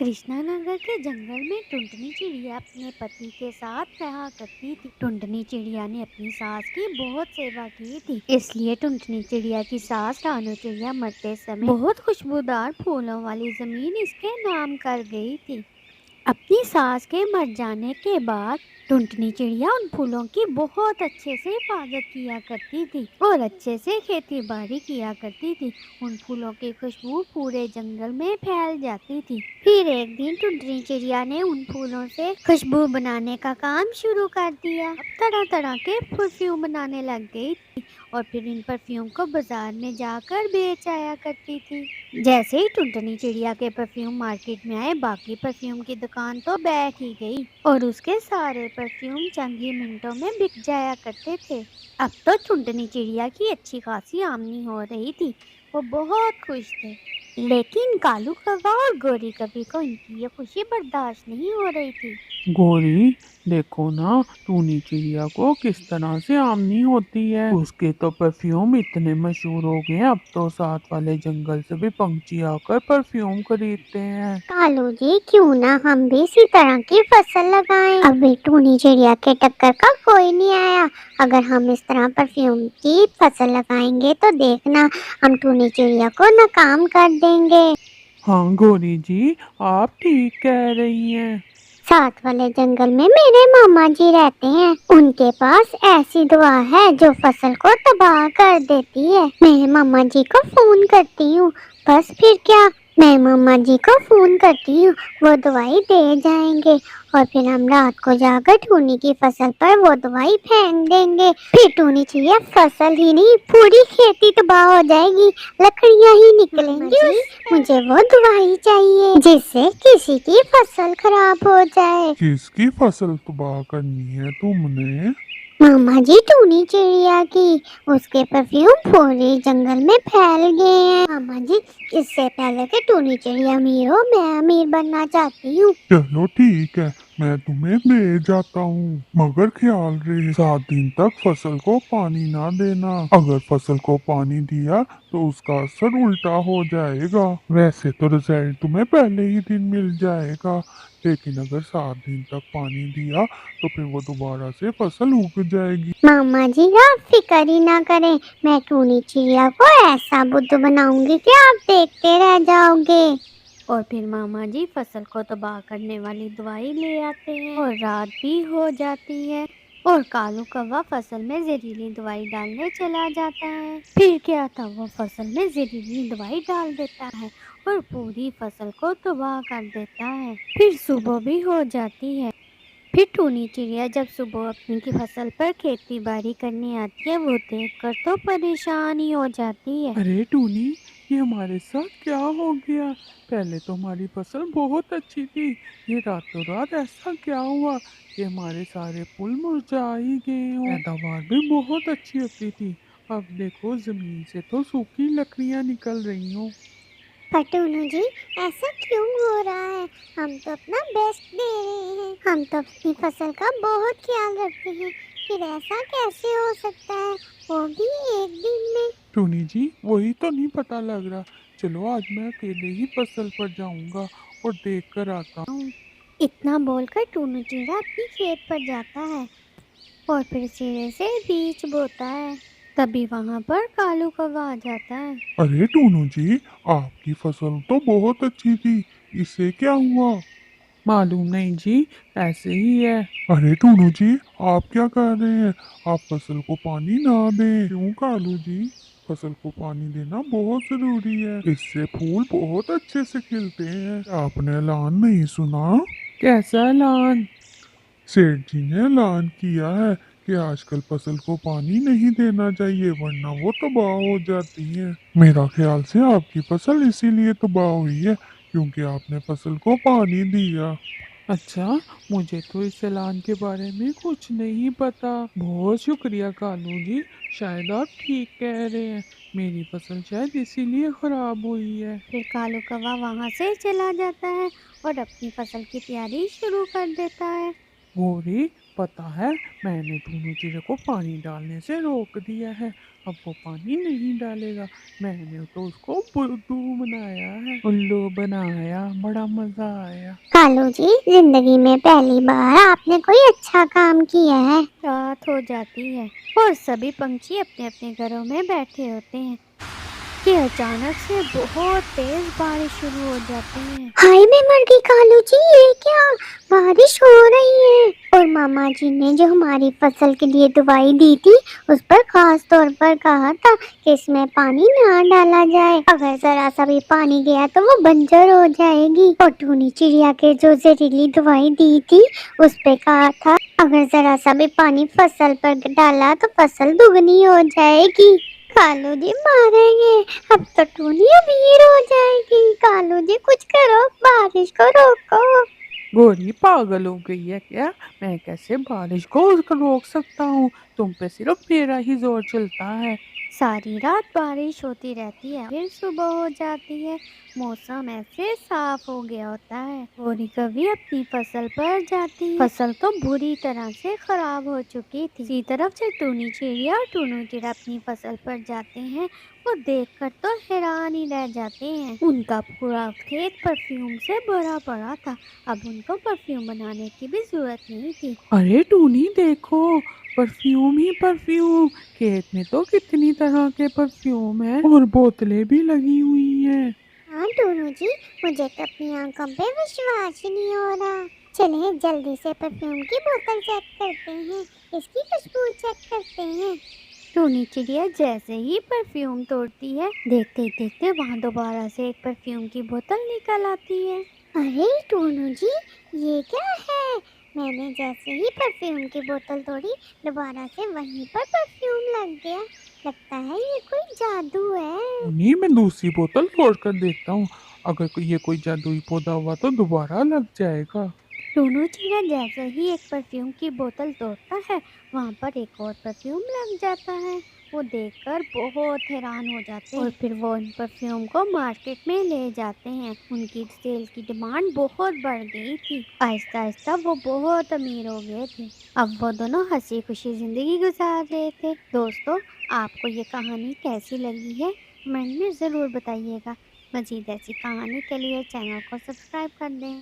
कृष्णानगर के जंगल में टुनटुनी चिड़िया अपने पति के साथ रहा करती थी। टुनटुनी चिड़िया ने अपनी सास की बहुत सेवा की थी, इसलिए टुनटुनी चिड़िया की सास रानू चिड़िया मरते समय बहुत खुशबूदार फूलों वाली जमीन इसके नाम कर गई थी। अपनी सास के मर जाने के बाद टुनटुनी चिड़िया उन फूलों की बहुत अच्छे से हिफाजत किया करती थी और अच्छे से खेती बाड़ी किया करती थी। उन फूलों की खुशबू पूरे जंगल में फैल जाती थी। फिर एक दिन टुनटुनी चिड़िया ने उन फूलों से खुशबू बनाने का काम शुरू कर दिया। अब तरह तरह के परफ्यूम बनाने लग गई थी और फिर इन परफ्यूम को बाजार में जाकर बेच आया करती थी। जैसे ही टुनटुनी चिड़िया के परफ्यूम मार्केट में आए, बाकी परफ्यूम की दुकान तो बैठ ही गई और उसके सारे परफ्यूम चंद ही मिनटों में बिक जाया करते थे। अब तो टुनटुनी चिड़िया की अच्छी खासी आमदनी हो रही थी। वो बहुत खुश थे, लेकिन कालू कौवा और गोरी कभी को इनकी ये खुशी बर्दाश्त नहीं हो रही थी। गोरी, देखो ना टूनी चिड़िया को किस तरह से आमदनी होती है। उसके तो परफ्यूम इतने मशहूर हो गए हैं, अब तो साथ वाले जंगल से भी पंछी आकर परफ्यूम खरीदते हैं। कालू जी, क्यों ना हम भी इसी तरह की फसल लगाएं। अभी टूनी चिड़िया के टक्कर का कोई नहीं आया। अगर हम इस तरह परफ्यूम की फसल लगाएंगे तो देखना, हम टूनी चिड़िया को नाकाम कर देंगे। हाँ गोरी जी, आप ठीक कह रही हैं। साथ वाले जंगल में मेरे मामा जी रहते हैं। उनके पास ऐसी दवा है जो फसल को तबाह कर देती है। मैं मामा जी को फोन करती हूँ, बस फिर क्या, मैं मामा जी को फोन करती हूँ, वो दवाई दे जाएंगे और फिर हम रात को जाकर टूनी की फसल पर वो दवाई फेंक देंगे। फिर टूनी चिड़िया फसल ही नहीं, पूरी खेती तबाह हो जाएगी, लकड़ियाँ ही निकलेंगी। मुझे वो दवाई चाहिए जिससे किसी की फसल खराब हो जाए। किसकी फसल तबाह करनी है तुमने? मामा जी, टूनी चिड़िया की। उसके परफ्यूम पूरे जंगल में फैल गए हैं। मामा जी, इससे पहले कि टूनी चिड़िया अमीर हो, मैं अमीर बनना चाहती हूँ। चलो ठीक है, मैं तुम्हें ले जाता हूँ, मगर ख्याल रहे 7 दिन तक फसल को पानी ना देना। अगर फसल को पानी दिया तो उसका असर उल्टा हो जाएगा। वैसे तो रिजल्ट तुम्हें पहले ही दिन मिल जाएगा, लेकिन अगर 7 दिन तक पानी दिया तो फिर वो दोबारा से फसल उग जाएगी। मामा जी, आप फिक्र ही ना करें, मैं टूनी चिड़िया को ऐसा बुद्धू बनाऊंगी कि आप देखते रह जाओगे। और फिर मामा जी फसल को तबाह करने वाली दवाई ले आते हैं और रात भी हो जाती है और कालू कौवा फसल में जहरीली दवाई डालने चला जाता है। फिर क्या था, वो फसल में जहरीली दवाई डाल देता है और पूरी फसल को तबाह कर देता है। फिर सुबह भी हो जाती है। फिर टूनी चिड़िया जब सुबह अपनी की फसल पर खेती बाड़ी करने आती है, वो देखकर तो परेशान ही हो जाती है। अरे टूनी, ये हमारे साथ क्या हो गया। पहले तो हमारी फसल बहुत अच्छी थी, ये रातों रात ऐसा क्या हुआ कि हमारे सारे फूल मुरझा ही गए हों। पैदावार भी बहुत अच्छी होती थी, अब देखो जमीन से तो सूखी लकड़ियां निकल रही हों। पर टूनू जी, ऐसा क्यों हो रहा है? हम तो अपना बेस्ट दे रहे हैं, हम तो अपनी फसल का बहुत ख्याल रखते हैं, फिर ऐसा कैसे हो सकता है, वो भी एक दिन में? टूनी जी, वही तो नहीं पता लग रहा। चलो आज मैं अकेले ही फसल पर जाऊंगा और देख कर आता हूँ। इतना बोलकर टूनू चिड़िया अपनी खेत पर जाता है और फिर सिरे से बीज बोता है। तभी वहां पर कालू कौवा आ जाता है। अरे टूनू जी, आपकी फसल तो बहुत अच्छी थी, इससे क्या हुआ? मालूम नहीं जी, ऐसे ही है। अरे टूनू जी, आप क्या कर रहे हैं? आप फसल को पानी ना दें। क्यों कालू जी? फसल को पानी देना बहुत जरूरी है, इससे फूल बहुत अच्छे से खिलते हैं। आपने ऐलान नहीं सुना? कैसा ऐलान? सेठ जी ने ऐलान किया है कि आजकल फसल को पानी नहीं देना चाहिए, वरना वो तबाह हो जाती है। मेरा ख्याल से आपकी फसल इसीलिए तबाह हुई है, क्योंकि आपने फसल को पानी दिया। अच्छा, मुझे तो इस ऐलान के बारे में कुछ नहीं पता। बहुत शुक्रिया कालू जी, शायद आप ठीक कह रहे हैं, मेरी फसल शायद इसीलिए खराब हुई है। फिर कालू कौवा वहां से चला जाता है और अपनी फसल की तैयारी शुरू कर देता है। गोरी, पता है मैंने दोनों चीज़ों को पानी डालने से रोक दिया है। अब वो पानी नहीं डालेगा। मैंने तो उसको बुद्धू बनाया है, उल्लू बनाया, बड़ा मजा आया। कालू जी, जिंदगी में पहली बार आपने कोई अच्छा काम किया है। रात हो जाती है और सभी पंछी अपने अपने घरों में बैठे होते हैं कि अचानक से बहुत तेज बारिश शुरू हो जाती है। हाय मैं मर गई कालू जी, ये क्या, बारिश हो रही है। और मामा जी ने जो हमारी फसल के लिए दवाई दी थी उस पर खास तौर पर कहा था कि इसमें पानी ना डाला जाए, अगर जरा सा भी पानी गया तो वो बंजर हो जाएगी। और टूनी चिड़िया के जो जहरीली दवाई दी थी उस पे कहा था अगर जरा सा भी पानी फसल पर डाला तो फसल दुगनी हो जाएगी। कालू जी मारेंगे, अब तो टूनी अमीर हो जाएगी। कालू जी कुछ करो, बारिश को रोको। गोरी पागल हो गई है क्या? मैं कैसे बारिश को रोक सकता हूँ? तुम पे सिर्फ मेरा ही जोर चलता है। सारी रात बारिश होती रहती है, फिर सुबह हो जाती है। मौसम ऐसे साफ हो गया होता है। गोरी कभी अपनी फसल पर जाती है। फसल तो बुरी तरह से खराब हो चुकी थी। इसी तरफ से टूनी चिड़िया और टूनू चिड़िया अपनी फसल पर जाते हैं। वो देखकर तो हैरान ही रह जाते हैं। उनका पूरा खेत परफ्यूम से भरा पड़ा था। अब उनको परफ्यूम बनाने की भी जरूरत नहीं थी। अरे टूनी देखो, परफ्यूम ही परफ्यूम। खेत में तो कितनी तरह के परफ्यूम है और बोतलें भी लगी हुई हैं। हाँ टूनू जी, मुझे तो अपनी आंखों पे विश्वास ही नहीं हो रहा। चलिए जल्दी से परफ्यूम की बोतल चेक करते हैं, इसकी खुशबू चेक करते हैं। टूनी चिड़िया जैसे ही परफ्यूम तोड़ती है, देखते ही देखते वहाँ दोबारा से एक परफ्यूम की बोतल निकल आती है। अरे टूनू जी, ये क्या है? मैंने जैसे ही परफ्यूम की बोतल तोड़ी दोबारा से वहीं पर परफ्यूम लग गया। लगता है ये कोई जादू है। टूनी, मैं दूसरी बोतल तोड़ कर देखता हूँ। अगर ये कोई जादुई पौधा हुआ तो दोबारा लग जाएगा। टूनू चिड़िया जैसे ही एक परफ्यूम की बोतल तोड़ता है, वहाँ पर एक और परफ्यूम लग जाता है। वो देखकर बहुत हैरान हो जाते हैं और फिर वो उन परफ्यूम को मार्केट में ले जाते हैं। उनकी सेल की डिमांड बहुत बढ़ गई थी। आहिस्ता आहिस्ता वो बहुत अमीर हो गए थे। अब वो दोनों हंसी खुशी जिंदगी गुजार रहे थे। दोस्तों, आपको ये कहानी कैसी लगी है कमेंट में ज़रूर बताइएगा। मज़ीद ऐसी कहानी के लिए चैनल को सब्सक्राइब कर दें।